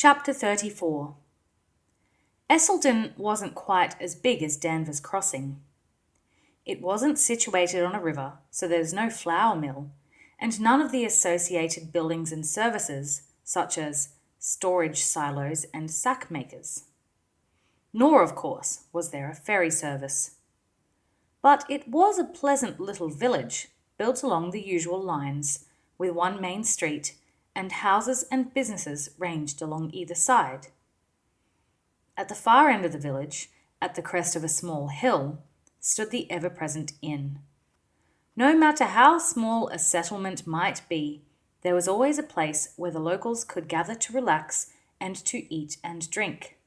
Chapter 34. Esselden wasn't quite as big as Danvers Crossing. It wasn't situated on a river, so there was no flour mill, and none of the associated buildings and services, such as storage silos and sack makers. Nor, of course, was there a ferry service. But it was a pleasant little village, built along the usual lines, with one main street, and houses and businesses ranged along either side. At the far end of the village, at the crest of a small hill, stood the ever-present inn. No matter how small a settlement might be, there was always a place where the locals could gather to relax and to eat and drink,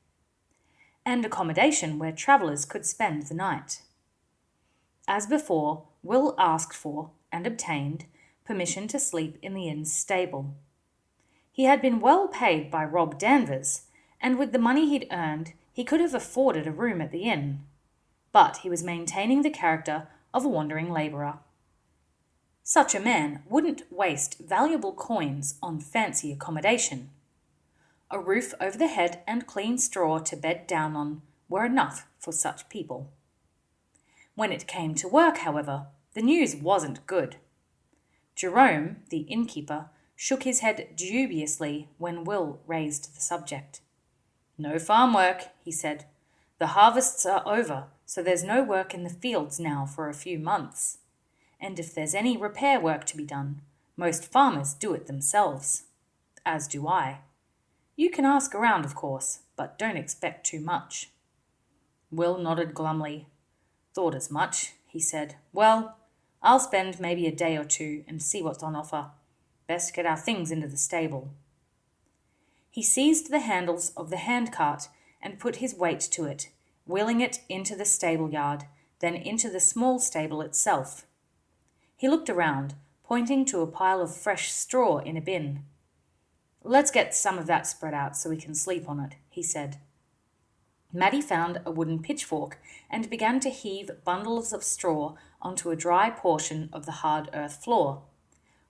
and accommodation where travellers could spend the night. As before, Will asked for, and obtained, permission to sleep in the inn's stable. He had been well paid by Rob Danvers, and with the money he'd earned, he could have afforded a room at the inn. But he was maintaining the character of a wandering labourer. Such a man wouldn't waste valuable coins on fancy accommodation. A roof over the head and clean straw to bed down on were enough for such people. When it came to work, however, the news wasn't good. Jerome, the innkeeper, shook his head dubiously when Will raised the subject. "No farm work," he said. "The harvests are over, so there's no work in the fields now for a few months. And if there's any repair work to be done, most farmers do it themselves. As do I. You can ask around, of course, but don't expect too much." Will nodded glumly. "Thought as much," he said. "Well, I'll spend maybe a day or two and see what's on offer. Best get our things into the stable." He seized the handles of the handcart and put his weight to it, wheeling it into the stable yard, then into the small stable itself. He looked around, pointing to a pile of fresh straw in a bin. "Let's get some of that spread out so we can sleep on it," he said. Maddie found a wooden pitchfork and began to heave bundles of straw onto a dry portion of the hard earth floor,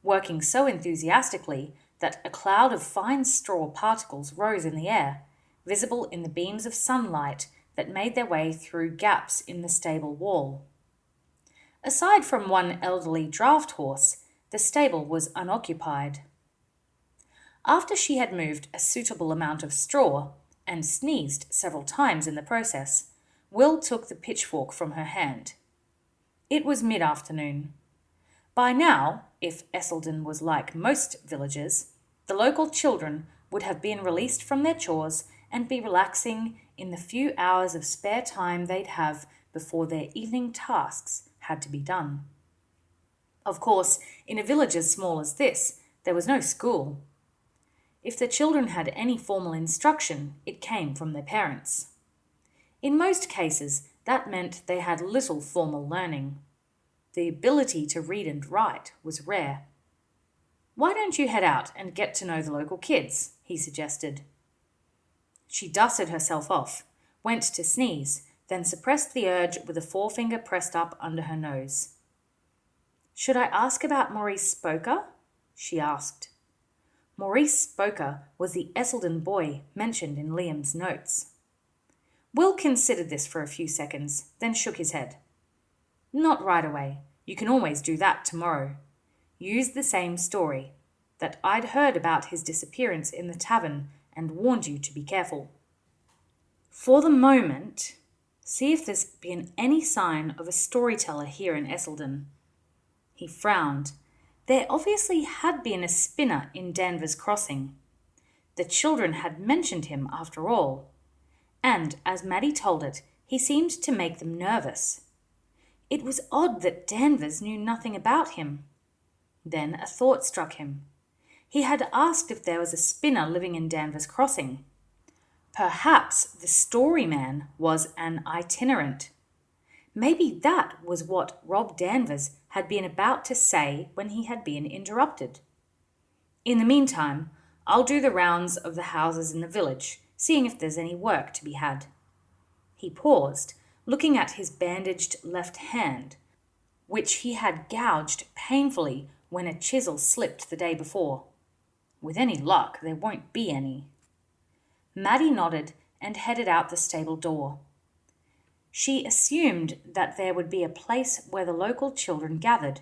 working so enthusiastically that a cloud of fine straw particles rose in the air, visible in the beams of sunlight that made their way through gaps in the stable wall. Aside from one elderly draught horse, the stable was unoccupied. After she had moved a suitable amount of straw, and sneezed several times in the process, Will took the pitchfork from her hand. It was mid-afternoon. By now, if Esselden was like most villages, the local children would have been released from their chores and be relaxing in the few hours of spare time they'd have before their evening tasks had to be done. Of course, in a village as small as this, there was no school. If the children had any formal instruction, it came from their parents. In most cases, that meant they had little formal learning. The ability to read and write was rare. "Why don't you head out and get to know the local kids?" he suggested. She dusted herself off, went to sneeze, then suppressed the urge with a forefinger pressed up under her nose. "Should I ask about Maurice Spoker?" she asked. Maurice Spoker was the Esselden boy mentioned in Liam's notes. Will considered this for a few seconds, then shook his head. "Not right away. You can always do that tomorrow. Use the same story, that I'd heard about his disappearance in the tavern and warned you to be careful. For the moment, see if there's been any sign of a storyteller here in Esselden." He frowned. There obviously had been a spinner in Danvers Crossing. The children had mentioned him after all. And, as Maddie told it, he seemed to make them nervous. It was odd that Danvers knew nothing about him. Then a thought struck him. He had asked if there was a spinner living in Danvers Crossing. Perhaps the storyman was an itinerant. Maybe that was what Rob Danvers had been about to say when he had been interrupted. "In the meantime, I'll do the rounds of the houses in the village, seeing if there's any work to be had." He paused, looking at his bandaged left hand, which he had gouged painfully when a chisel slipped the day before. With any luck, there won't be any. Maddie nodded and headed out the stable door. She assumed that there would be a place where the local children gathered,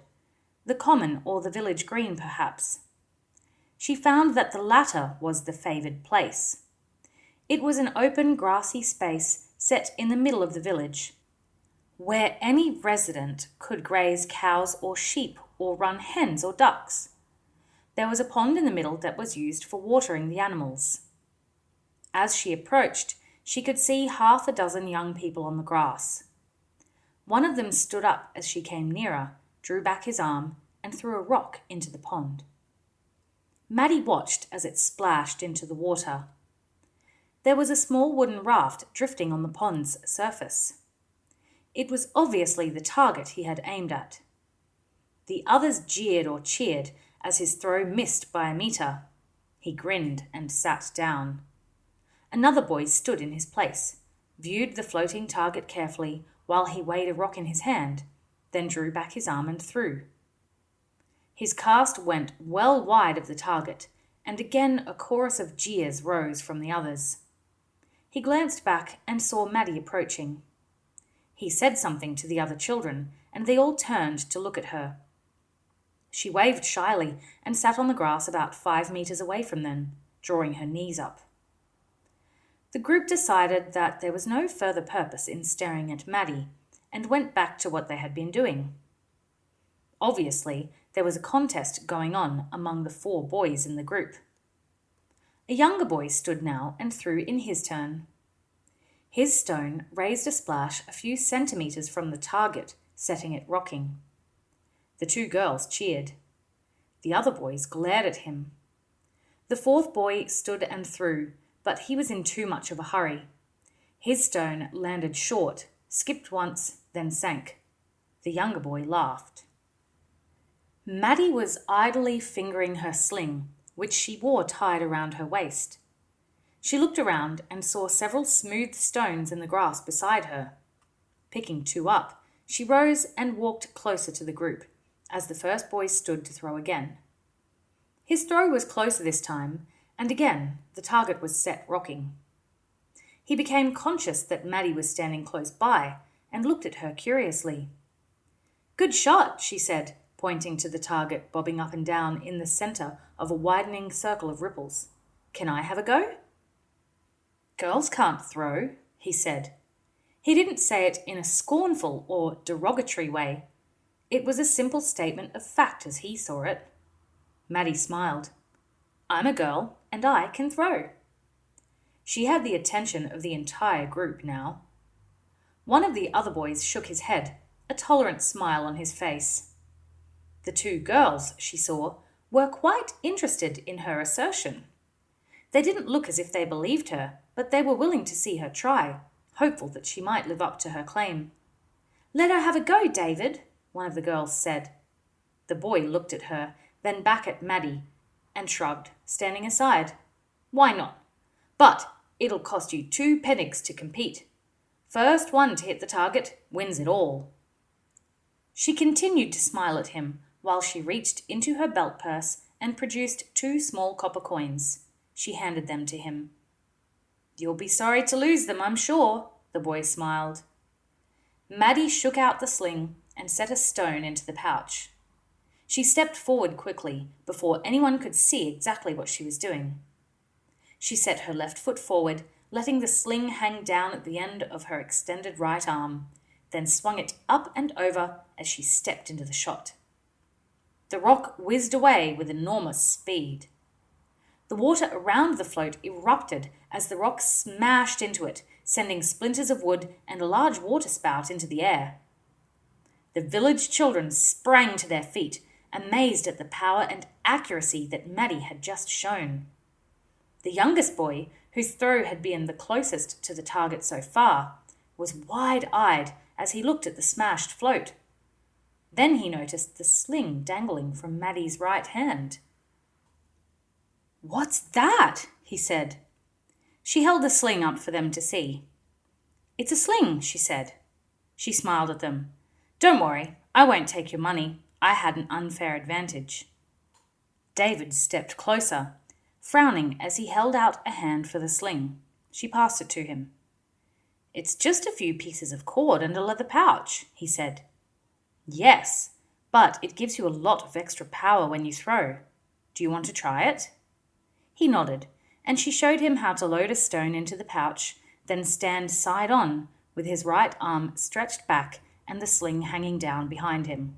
the common or the village green perhaps. She found that the latter was the favoured place. It was an open grassy space set in the middle of the village, where any resident could graze cows or sheep or run hens or ducks. There was a pond in the middle that was used for watering the animals. As she approached, she could see 6 young people on the grass. One of them stood up as she came nearer, drew back his arm, and threw a rock into the pond. Maddie watched as it splashed into the water. There was a small wooden raft drifting on the pond's surface. It was obviously the target he had aimed at. The others jeered or cheered as his throw missed by a metre. He grinned and sat down. Another boy stood in his place, viewed the floating target carefully while he weighed a rock in his hand, then drew back his arm and threw. His cast went well wide of the target, and again a chorus of jeers rose from the others. He glanced back and saw Maddie approaching. He said something to the other children, and they all turned to look at her. She waved shyly and sat on the grass about 5 meters away from them, drawing her knees up. The group decided that there was no further purpose in staring at Maddie, and went back to what they had been doing. Obviously, there was a contest going on among the 4 boys in the group. A younger boy stood now and threw in his turn. His stone raised a splash a few centimeters from the target, setting it rocking. The 2 girls cheered. The other boys glared at him. The 4th boy stood and threw, but he was in too much of a hurry. His stone landed short, skipped once, then sank. The younger boy laughed. Maddie was idly fingering her sling, which she wore tied around her waist. She looked around and saw several smooth stones in the grass beside her. Picking 2 up, she rose and walked closer to the group, as the first boy stood to throw again. His throw was closer this time, and again the target was set rocking. He became conscious that Maddie was standing close by and looked at her curiously. "Good shot," she said, pointing to the target bobbing up and down in the centre of a widening circle of ripples. "Can I have a go?" "Girls can't throw," he said. He didn't say it in a scornful or derogatory way. It was a simple statement of fact as he saw it. Maddie smiled. "I'm a girl, and I can throw." She had the attention of the entire group now. One of the other boys shook his head, a tolerant smile on his face. The 2 girls, she saw, were quite interested in her assertion. They didn't look as if they believed her, but they were willing to see her try, hopeful that she might live up to her claim. "Let her have a go, David," one of the girls said. The boy looked at her, then back at Maddie, and shrugged, standing aside. "Why not? But it'll cost you 2 pennigs to compete. First one to hit the target wins it all." She continued to smile at him while she reached into her belt purse and produced 2 small copper coins. She handed them to him. "You'll be sorry to lose them, I'm sure," the boy smiled. Maddie shook out the sling and set a stone into the pouch. She stepped forward quickly before anyone could see exactly what she was doing. She set her left foot forward, letting the sling hang down at the end of her extended right arm, then swung it up and over as she stepped into the shot. The rock whizzed away with enormous speed. The water around the float erupted as the rock smashed into it, sending splinters of wood and a large waterspout into the air. The village children sprang to their feet, amazed at the power and accuracy that Maddie had just shown. The youngest boy, whose throw had been the closest to the target so far, was wide-eyed as he looked at the smashed float. Then he noticed the sling dangling from Maddie's right hand. "What's that?" he said. She held the sling up for them to see. "It's a sling," she said. She smiled at them. "Don't worry, I won't take your money. I had an unfair advantage." David stepped closer. frowning as he held out a hand for the sling. She passed it to him. "It's just a few pieces of cord and a leather pouch," he said. "Yes, but it gives you a lot of extra power when you throw. Do you want to try it?" He nodded, and she showed him how to load a stone into the pouch, then stand side on, with his right arm stretched back and the sling hanging down behind him.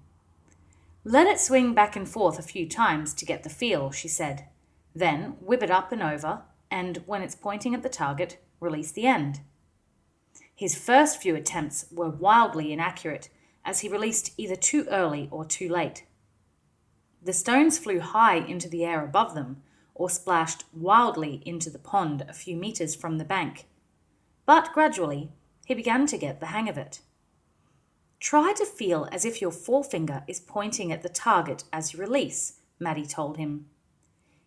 "Let it swing back and forth a few times to get the feel," she said. "Then whip it up and over, and when it's pointing at the target, release the end." His first few attempts were wildly inaccurate, as he released either too early or too late. The stones flew high into the air above them, or splashed wildly into the pond a few meters from the bank. But gradually, he began to get the hang of it. "Try to feel as if your forefinger is pointing at the target as you release," Maddie told him.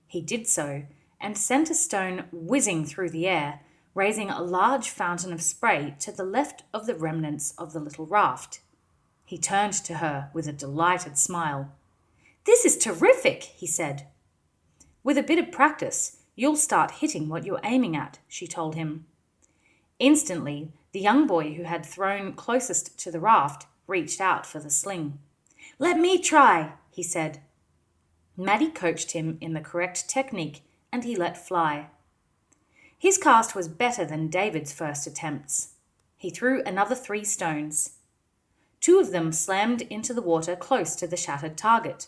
He did so, and sent a stone whizzing through the air, raising a large fountain of spray to the left of the remnants of the little raft. He turned to her with a delighted smile. "This is terrific," he said. "With a bit of practice, you'll start hitting what you're aiming at," she told him. Instantly, the young boy who had thrown closest to the raft reached out for the sling. "Let me try," he said. Maddie coached him in the correct technique, and he let fly. His cast was better than David's first attempts. He threw another 3 stones. 2 of them slammed into the water close to the shattered target.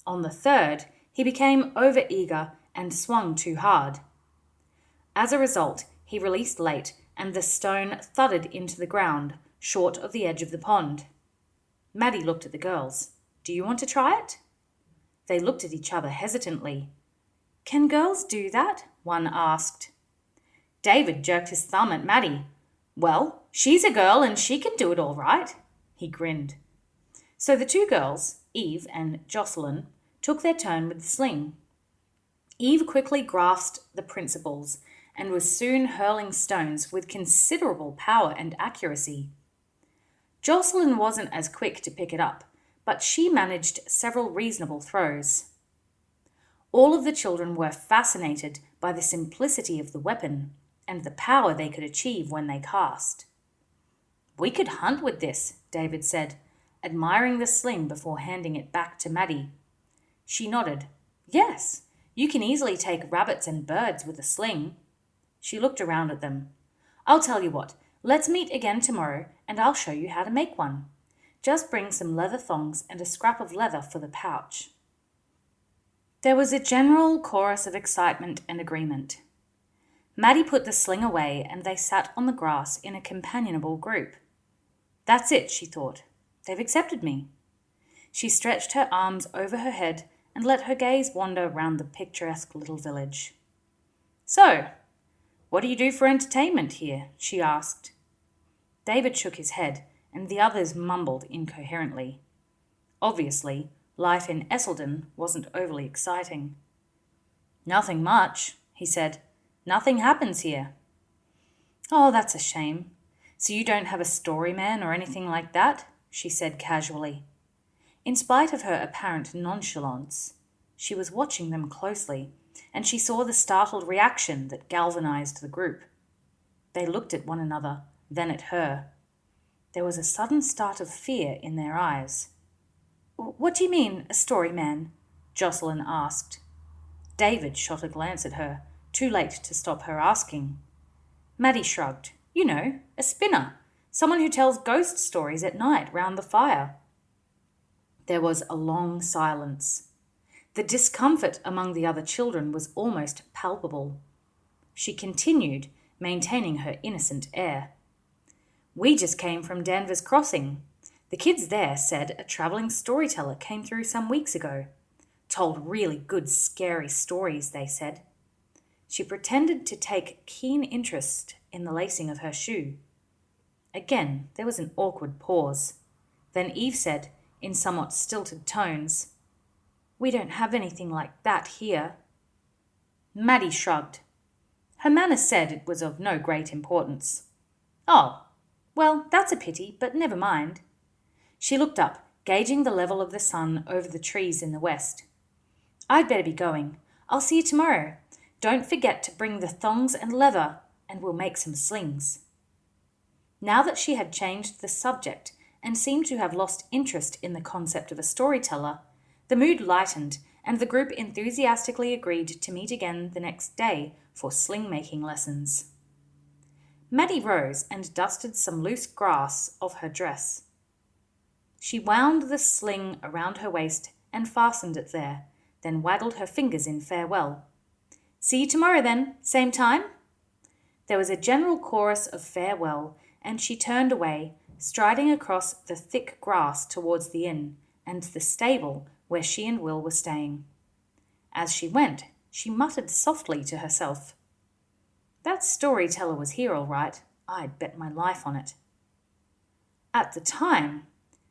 On the third, he became overeager and swung too hard. As a result, he released late, and the stone thudded into the ground, short of the edge of the pond. Maddie looked at the girls. "Do you want to try it?" They looked at each other hesitantly. "Can girls do that?" one asked. David jerked his thumb at Maddie. "Well, she's a girl and she can do it all right." He grinned. So the 2 girls, Eve and Jocelyn, took their turn with the sling. Eve quickly grasped the principles and was soon hurling stones with considerable power and accuracy. Jocelyn wasn't as quick to pick it up, but she managed several reasonable throws. All of the children were fascinated by the simplicity of the weapon and the power they could achieve when they cast. "We could hunt with this," David said, admiring the sling before handing it back to Maddie. She nodded. "Yes, you can easily take rabbits and birds with a sling." She looked around at them. "I'll tell you what, let's meet again tomorrow and I'll show you how to make one. Just bring some leather thongs and a scrap of leather for the pouch." There was a general chorus of excitement and agreement. Maddie put the sling away and they sat on the grass in a companionable group. "That's it," she thought. "They've accepted me." She stretched her arms over her head and let her gaze wander round the picturesque little village. "So, what do you do for entertainment here?" she asked. David shook his head, and the others mumbled incoherently. Obviously, life in Esselden wasn't overly exciting. "Nothing much," he said. "Nothing happens here." "Oh, that's a shame. So you don't have a story man or anything like that?" she said casually. In spite of her apparent nonchalance, she was watching them closely, and she saw the startled reaction that galvanized the group. They looked at one another, then at her. There was a sudden start of fear in their eyes. "What do you mean, a story man?" Jocelyn asked. David shot a glance at her, too late to stop her asking. Maddie shrugged. "You know, a spinner. Someone who tells ghost stories at night round the fire." There was a long silence. The discomfort among the other children was almost palpable. She continued, maintaining her innocent air. "We just came from Danvers Crossing. The kids there said a travelling storyteller came through some weeks ago. Told really good scary stories, they said." She pretended to take keen interest in the lacing of her shoe. Again, there was an awkward pause. Then Eve said, in somewhat stilted tones, "We don't have anything like that here." Maddie shrugged. Her manner said it was of no great importance. "Oh, well, that's a pity, but never mind." She looked up, gauging the level of the sun over the trees in the west. "I'd better be going. I'll see you tomorrow. Don't forget to bring the thongs and leather, and we'll make some slings." Now that she had changed the subject and seemed to have lost interest in the concept of a storyteller, the mood lightened, and the group enthusiastically agreed to meet again the next day for sling-making lessons. Maddie rose and dusted some loose grass off her dress. She wound the sling around her waist and fastened it there, then waggled her fingers in farewell. "See you tomorrow then, same time?" There was a general chorus of farewell, and she turned away, striding across the thick grass towards the inn and the stable where she and Will were staying. As she went, she muttered softly to herself, "That storyteller was here all right. I'd bet my life on it." At the time,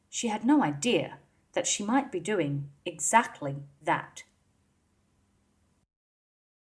she had no idea that she might be doing exactly that.